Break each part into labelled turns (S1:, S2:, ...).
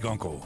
S1: Gunkel.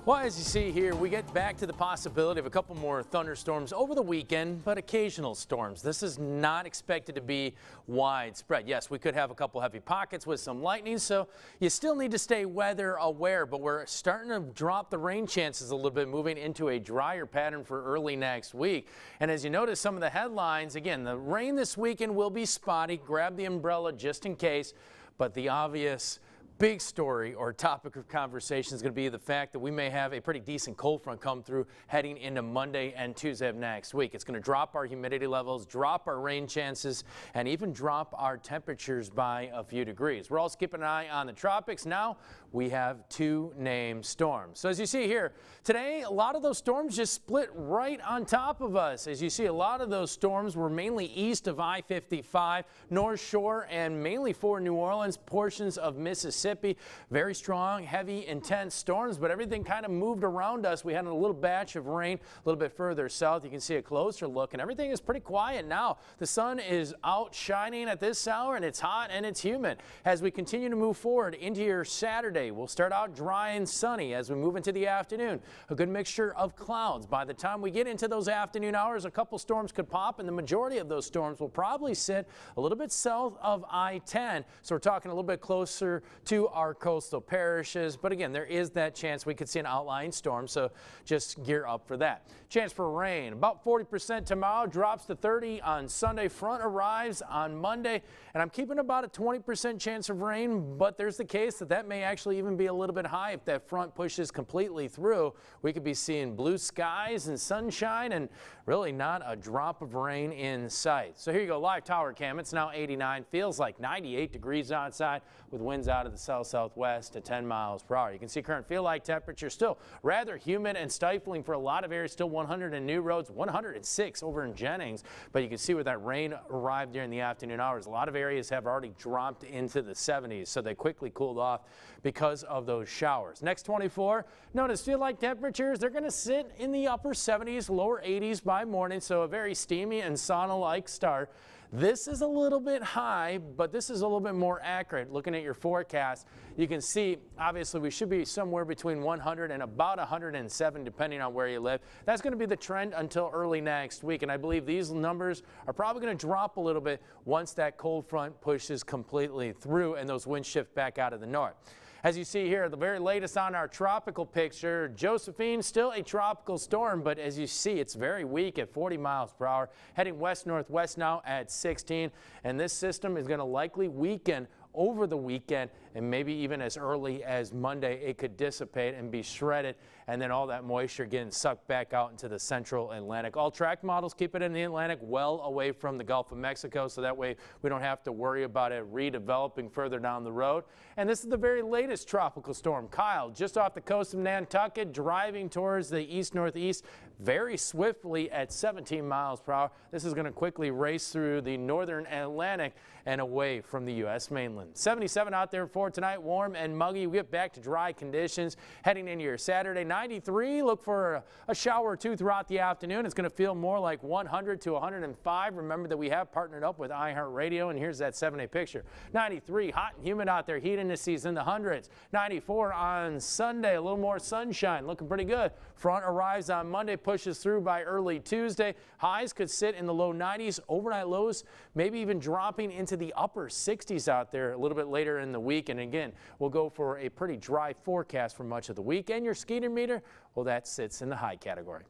S2: Well, as you see here, we get back to the possibility of a couple more thunderstorms over the weekend, but occasional storms. This is not expected to be widespread. Yes, we could have a couple heavy pockets with some lightning, so you still need to stay weather aware, but we're starting to drop the rain chances a little bit, moving into a drier pattern for early next week. And as you notice some of the headlines, again, the rain this weekend will be spotty. Grab the umbrella just in case, but the obvious big story or topic of conversation is going to be the fact that we may have a pretty decent cold front come through heading into Monday and Tuesday of next week. It's going to drop our humidity levels, drop our rain chances, and even drop our temperatures by a few degrees. We're also keeping an eye on the tropics. Now we have two named storms. So as you see here, today a lot of those storms just split right on top of us. As you see, a lot of those storms were mainly east of I-55, North Shore, and mainly for New Orleans, portions of Mississippi. Very strong, heavy, intense storms, but everything kind of moved around us. We had a little batch of rain a little bit further south. You can see a closer look, and everything is pretty quiet now. The sun is out shining at this hour, and it's hot and it's humid. As we continue to move forward into your Saturday, we'll start out dry and sunny as we move into the afternoon. A good mixture of clouds. By the time we get into those afternoon hours, a couple storms could pop, and the majority of those storms will probably sit a little bit south of I-10. So we're talking a little bit closer to our coastal parishes, but again, there is that chance we could see an outlying storm, so just gear up for that. Chance for rain, about 40% tomorrow, drops to 30 on Sunday. Front arrives on Monday, and I'm keeping about a 20% chance of rain, but there's the case that that may actually even be a little bit high if that front pushes completely through. We could be seeing blue skies and sunshine and really not a drop of rain in sight. So here you go, live tower cam. It's now 89, feels like 98 degrees outside with winds out of the south-southwest at 10 miles per hour. You can see current feel-like temperature still rather humid and stifling for a lot of areas. Still 100 in New Roads, 106 over in Jennings, but you can see where that rain arrived during the afternoon hours. A lot of areas have already dropped into the 70s, so they quickly cooled off because of those showers. Next 24, notice feel-like temperatures, they're going to sit in the upper 70s, lower 80s by morning, so a very steamy and sauna-like start. This is a little bit high, but this is a little bit more accurate. Looking at your forecast, you can see, obviously, we should be somewhere between 100 and about 107, depending on where you live. That's going to be the trend until early next week, and I believe these numbers are probably going to drop a little bit once that cold front pushes completely through and those winds shift back out of the north. As you see here, the very latest on our tropical picture, Josephine, still a tropical storm, but as you see, it's very weak at 40 miles per hour, heading west-northwest now at 16, and this system is going to likely weaken over the weekend, and maybe even as early as Monday, it could dissipate and be shredded, and then all that moisture getting sucked back out into the central Atlantic. All track models keep it in the Atlantic well away from the Gulf of Mexico, so that way we don't have to worry about it redeveloping further down the road. And this is the very latest tropical storm, Kyle, just off the coast of Nantucket, driving towards the east-northeast very swiftly at 17 miles per hour. This is going to quickly race through the northern Atlantic and away from the U.S. mainland. 77 out there for tonight, warm and muggy. We get back to dry conditions heading into your Saturday. 93, look for a shower or two throughout the afternoon. It's going to feel more like 100 to 105. Remember that we have partnered up with iHeartRadio, and here's that 7-day picture. 93, hot and humid out there, heat indices in the hundreds. 94 on Sunday, a little more sunshine, looking pretty good. Front arrives on Monday, pushes through by early Tuesday. Highs could sit in the low 90s, overnight lows maybe even dropping into the upper 60s out there a little bit later in the week. And again, we'll go for a pretty dry forecast for much of the week. And your skeeter meter, well, that sits in the high category.